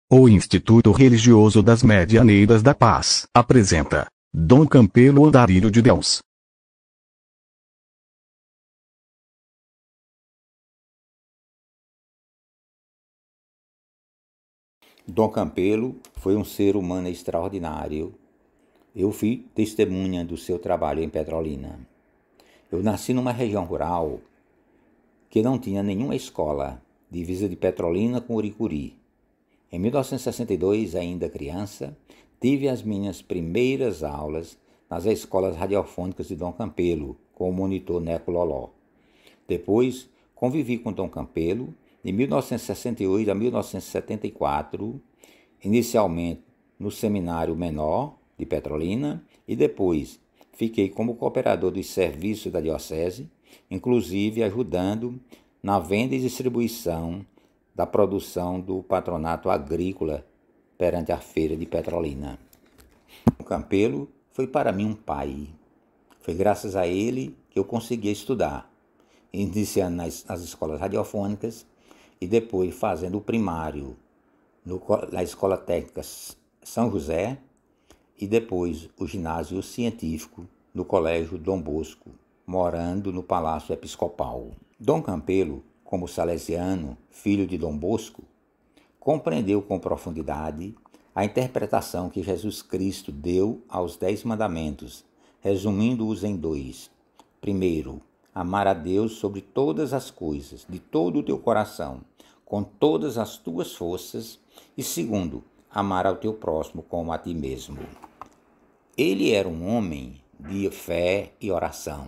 O Instituto Religioso das Medianeiras da Paz apresenta Dom Campelo Andarilho de Deus. Dom Campelo foi um ser humano extraordinário. Eu fui testemunha do seu trabalho em Petrolina. Eu nasci numa região rural que não tinha nenhuma escola, divisa de Petrolina com Uricuri. Em 1962, ainda criança, tive as minhas primeiras aulas nas escolas radiofônicas de Dom Campelo, com o monitor Neco Loló. Depois, convivi com Dom Campelo de 1968 a 1974, inicialmente no Seminário Menor de Petrolina e depois fiquei como cooperador dos serviços da Diocese, inclusive ajudando na venda e distribuição da produção do patronato agrícola perante a feira de Petrolina. O Campelo foi para mim um pai. Foi graças a ele que eu consegui estudar, iniciando nas escolas radiofônicas e depois fazendo o primário na Escola Técnica São José e depois o ginásio científico no Colégio Dom Bosco, morando no Palácio Episcopal. Dom Campelo, como salesiano, filho de Dom Bosco, compreendeu com profundidade a interpretação que Jesus Cristo deu aos 10 mandamentos, resumindo-os em 2. Primeiro, amar a Deus sobre todas as coisas, de todo o teu coração, com todas as tuas forças, e segundo, amar ao teu próximo como a ti mesmo. Ele era um homem de fé e oração,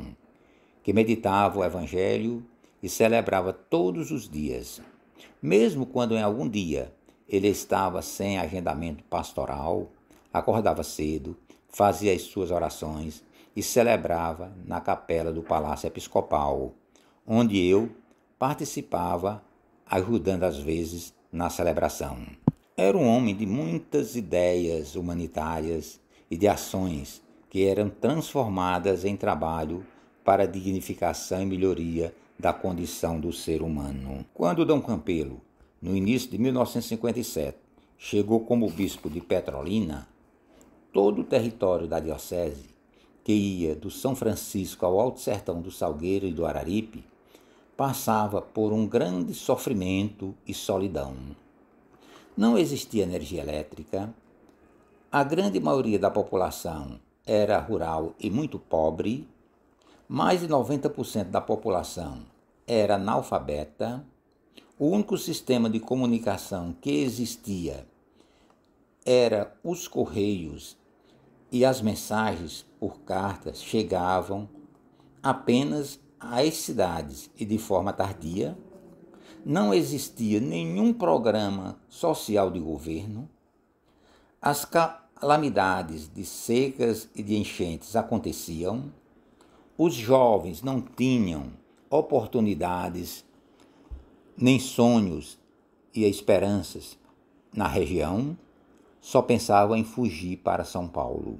que meditava o Evangelho e celebrava todos os dias. Mesmo quando em algum dia ele estava sem agendamento pastoral, acordava cedo, fazia as suas orações e celebrava na capela do Palácio Episcopal, onde eu participava, ajudando às vezes na celebração. Era um homem de muitas ideias humanitárias e de ações que eram transformadas em trabalho para a dignificação e melhoria da condição do ser humano. Quando Dom Campelo, no início de 1957, chegou como bispo de Petrolina, todo o território da diocese, que ia do São Francisco ao Alto Sertão do Salgueiro e do Araripe, passava por um grande sofrimento e solidão. Não existia energia elétrica, a grande maioria da população era rural e muito pobre, mais de 90% da população era analfabeta, o único sistema de comunicação que existia era os correios e as mensagens por cartas chegavam apenas às cidades e de forma tardia. Não existia nenhum programa social de governo. As calamidades de secas e de enchentes aconteciam. Os jovens não tinham oportunidades, nem sonhos e esperanças na região, só pensavam em fugir para São Paulo.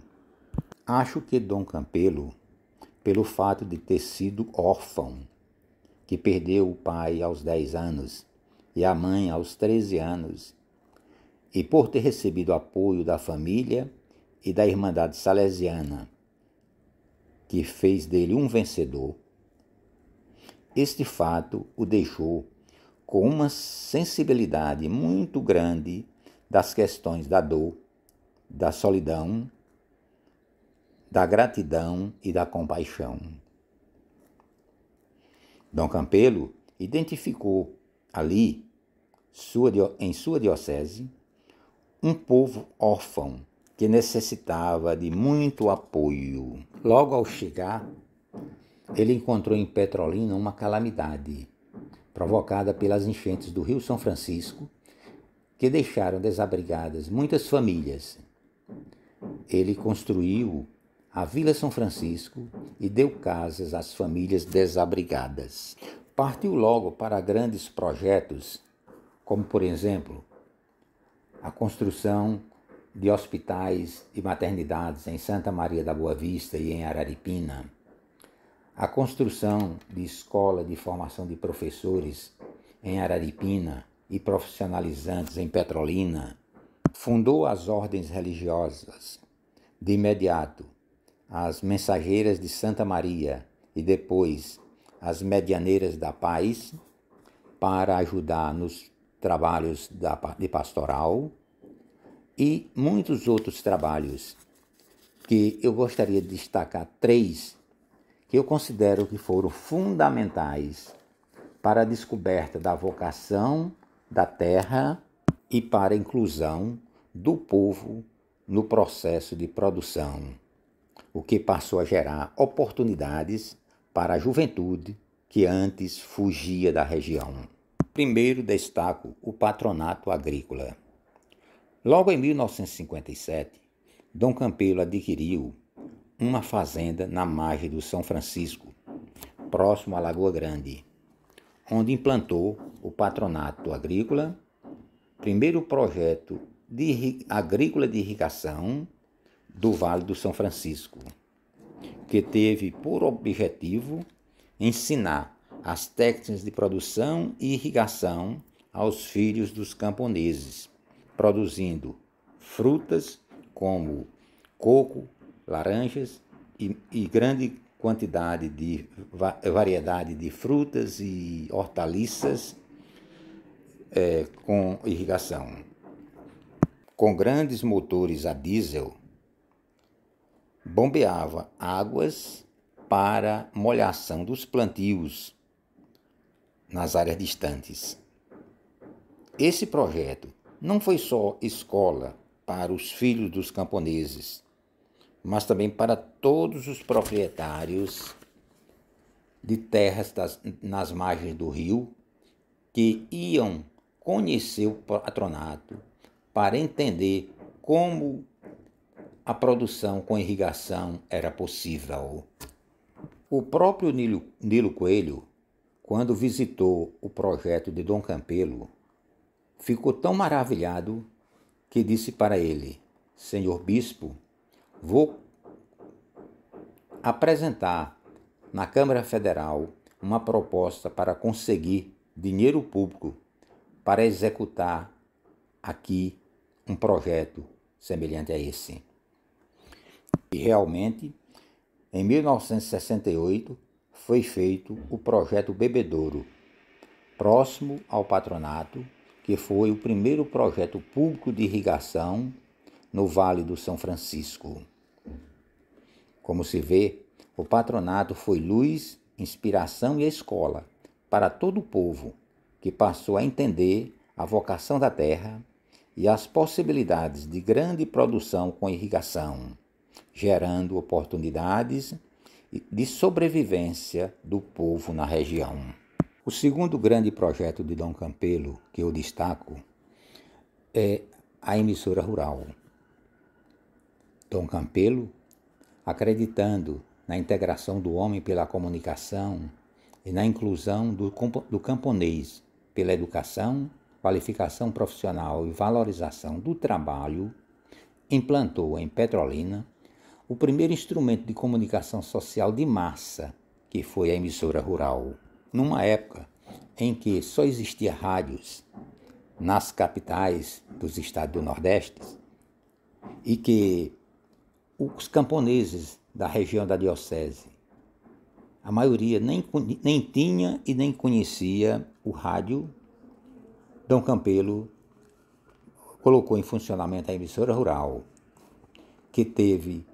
Acho que Dom Campelo, pelo fato de ter sido órfão, que perdeu o pai aos 10 anos e a mãe aos 13 anos, e por ter recebido apoio da família e da Irmandade Salesiana, que fez dele um vencedor, este fato o deixou com uma sensibilidade muito grande das questões da dor, da solidão, da gratidão e da compaixão. Dom Campelo identificou ali, em sua diocese, um povo órfão que necessitava de muito apoio. Logo ao chegar, ele encontrou em Petrolina uma calamidade provocada pelas enchentes do Rio São Francisco, que deixaram desabrigadas muitas famílias. Ele construiu a Vila São Francisco e deu casas às famílias desabrigadas. Partiu logo para grandes projetos, como, por exemplo, a construção de hospitais e maternidades em Santa Maria da Boa Vista e em Araripina, a construção de escola de formação de professores em Araripina e profissionalizantes em Petrolina, Fundou as ordens religiosas, de imediato as Mensageiras de Santa Maria e depois as Medianeiras da Paz, para ajudar nos trabalhos de pastoral e muitos outros trabalhos, que eu gostaria de destacar 3 que eu considero que foram fundamentais para a descoberta da vocação da terra e para a inclusão do povo no processo de produção, o que passou a gerar oportunidades para a juventude que antes fugia da região. Primeiro destaco o patronato agrícola. Logo em 1957, Dom Campelo adquiriu uma fazenda na margem do São Francisco, próximo à Lagoa Grande, onde implantou o patronato agrícola, primeiro projeto agrícola de irrigação do Vale do São Francisco, que teve por objetivo ensinar as técnicas de produção e irrigação aos filhos dos camponeses, produzindo frutas como coco, laranjas e grande quantidade de variedade de frutas e hortaliças com irrigação. Com grandes motores a diesel, bombeava águas para molhação dos plantios nas áreas distantes. Esse projeto não foi só escola para os filhos dos camponeses, mas também para todos os proprietários de terras nas margens do rio, que iam conhecer o patronato para entender como a produção com irrigação era possível. O próprio Nilo Coelho, quando visitou o projeto de Dom Campelo, ficou tão maravilhado que disse para ele: Senhor Bispo, vou apresentar na Câmara Federal uma proposta para conseguir dinheiro público para executar aqui um projeto semelhante a esse. E realmente, em 1968, foi feito o projeto Bebedouro, próximo ao patronato, que foi o primeiro projeto público de irrigação no Vale do São Francisco. Como se vê, o patronato foi luz, inspiração e escola para todo o povo, que passou a entender a vocação da terra e as possibilidades de grande produção com irrigação, gerando oportunidades de sobrevivência do povo na região. O segundo grande projeto de Dom Campelo que eu destaco é a emissora rural. Dom Campelo, acreditando na integração do homem pela comunicação e na inclusão do camponês pela educação, qualificação profissional e valorização do trabalho, implantou em Petrolina o primeiro instrumento de comunicação social de massa, que foi a emissora rural. Numa época em que só existia rádios nas capitais dos estados do Nordeste e que os camponeses da região da diocese, a maioria nem tinha e nem conhecia o rádio, Dom Campelo colocou em funcionamento a emissora rural, que teve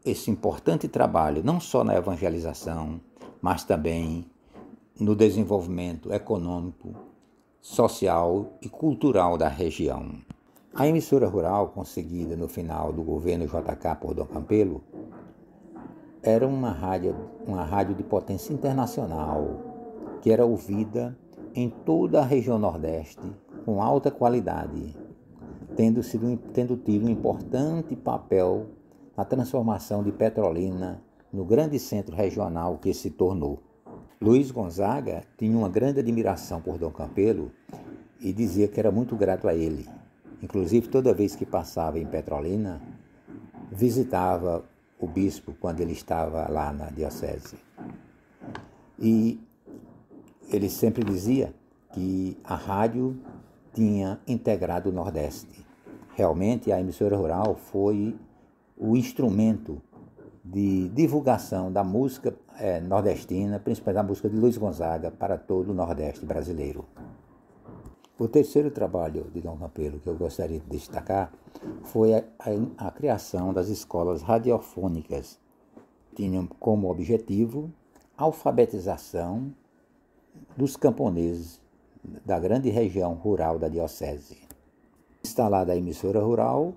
esse importante trabalho não só na evangelização, mas também no desenvolvimento econômico, social e cultural da região. A emissora rural, conseguida no final do governo JK por Dom Campelo, era uma rádio de potência internacional, que era ouvida em toda a região Nordeste com alta qualidade, tendo tido um importante papel na transformação de Petrolina no grande centro regional que se tornou. Luiz Gonzaga tinha uma grande admiração por Dom Campelo e dizia que era muito grato a ele. Inclusive, toda vez que passava em Petrolina, visitava o bispo quando ele estava lá na diocese. E ele sempre dizia que a rádio tinha integrado o Nordeste. realmente a emissora rural foi o instrumento de divulgação da música nordestina, principalmente da música de Luiz Gonzaga, para todo o Nordeste brasileiro. O terceiro trabalho de Dom Campelo que eu gostaria de destacar foi a criação das escolas radiofônicas. Tinham como objetivo a alfabetização dos camponeses da grande região rural da diocese. Instalada a emissora rural,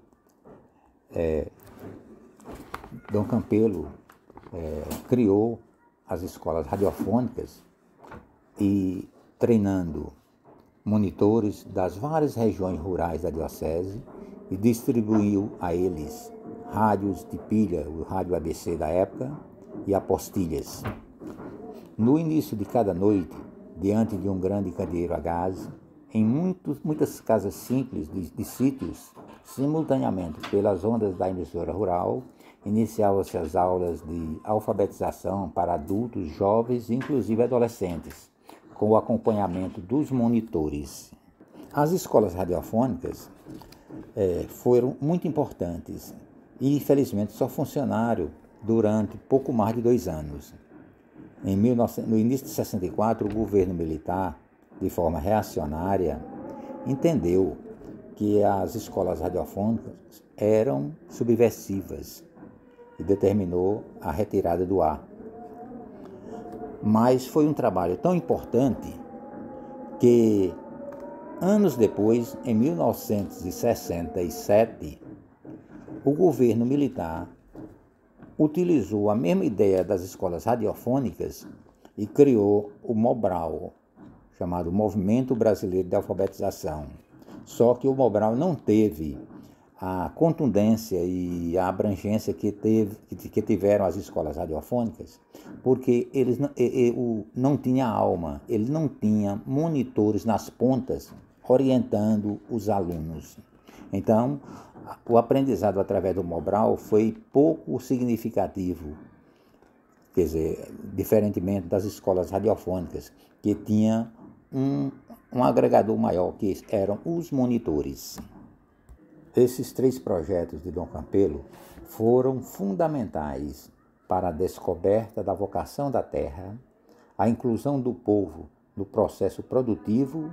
Dom Campelo criou as escolas radiofônicas e treinando monitores das várias regiões rurais da diocese e distribuiu a eles rádios de pilha, o rádio ABC da época, e apostilhas. No início de cada noite, diante de um grande candeeiro a gás, em muitas casas simples de sítios, simultaneamente pelas ondas da emissora rural, iniciavam-se as aulas de alfabetização para adultos, jovens e inclusive adolescentes, com o acompanhamento dos monitores. As escolas radiofônicas foram muito importantes e, infelizmente, só funcionaram durante pouco mais de 2 anos. No início de 64, o governo militar, de forma reacionária, entendeu que as escolas radiofônicas eram subversivas e determinou a retirada do ar. Mas foi um trabalho tão importante que, anos depois, em 1967, o governo militar utilizou a mesma ideia das escolas radiofônicas e criou o Mobral, chamado Movimento Brasileiro de Alfabetização. Só que o Mobral não teve a contundência e a abrangência que tiveram as escolas radiofônicas, porque eles não tinha alma, ele não tinha monitores nas pontas orientando os alunos. Então, o aprendizado através do Mobral foi pouco significativo, quer dizer, diferentemente das escolas radiofônicas, que tinha um agregador maior, que eram os monitores. Esses 3 projetos de Dom Campelo foram fundamentais para a descoberta da vocação da terra, a inclusão do povo no processo produtivo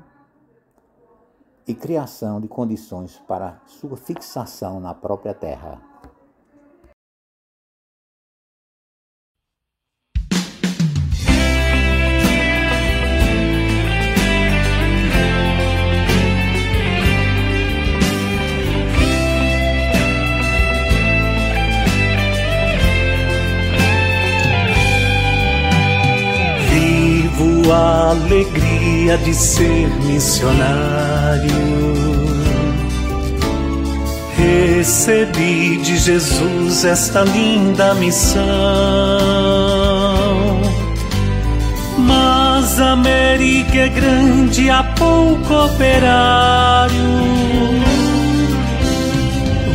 e criação de condições para sua fixação na própria terra. A alegria de ser missionário, recebi de Jesus esta linda missão. Mas a América é grande, há pouco operário.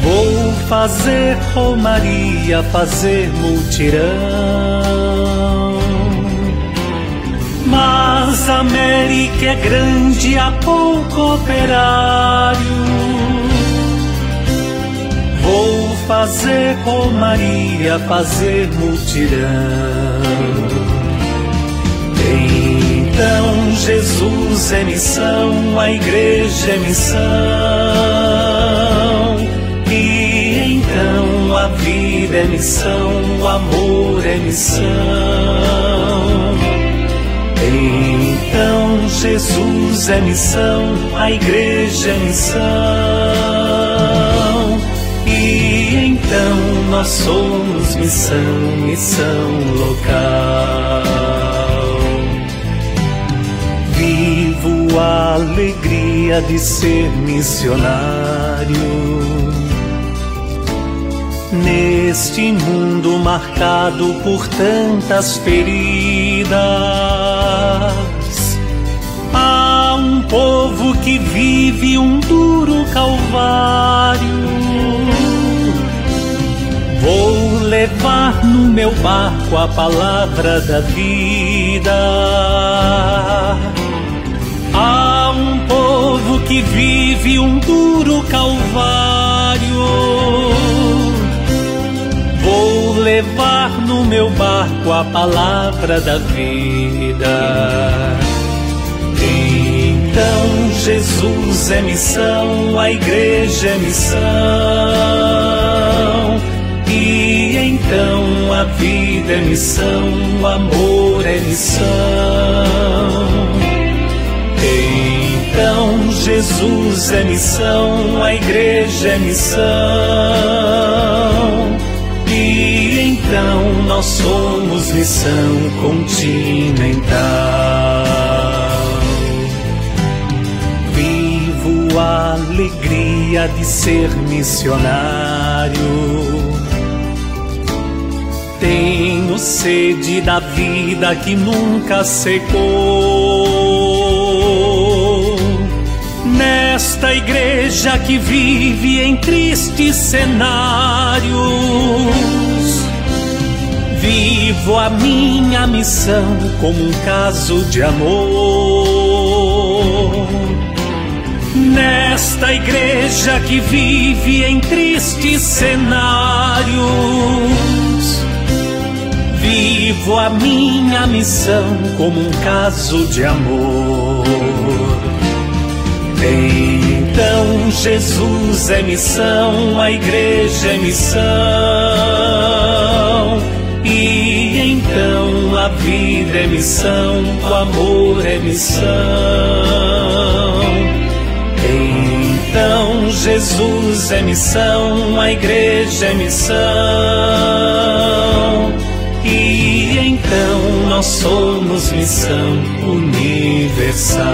Vou fazer romaria, fazer mutirão. Mas a América é grande, há pouco operário. Vou fazer romaria, fazer mutirão. Então Jesus é missão, a igreja é missão. E então a vida é missão, o amor é missão. Então Jesus é missão, a igreja é missão. E então nós somos missão, missão local. Vivo a alegria de ser missionário neste mundo marcado por tantas feridas. Há um povo que vive um duro calvário. Vou levar no meu barco a palavra da vida. Há um povo que vive um duro calvário. barco a palavra da vida. Então Jesus é missão, a igreja é missão, e então a vida é missão, o amor é missão. Então Jesus é missão, a igreja é missão, e então nós somos missão continental. Vivo a alegria de ser missionário, tenho sede da vida que nunca secou. Nesta igreja que vive em tristes cenários, vivo a minha missão como um caso de amor. Nesta igreja que vive em tristes cenários, vivo a minha missão como um caso de amor. Então Jesus é missão, a igreja é missão, e então a vida é missão, o amor é missão. Então Jesus é missão, a igreja é missão, e então nós somos missão universal.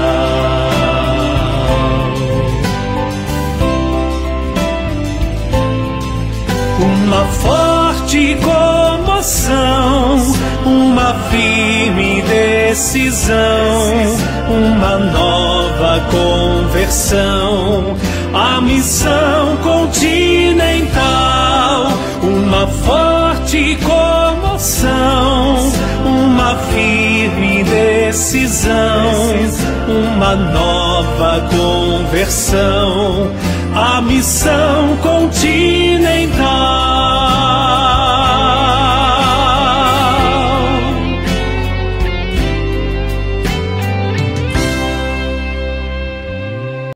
Uma forte comoção, uma firme decisão, uma nova conversão, a missão continental. Uma forte comoção, uma firme decisão, uma nova conversão, a missão continental.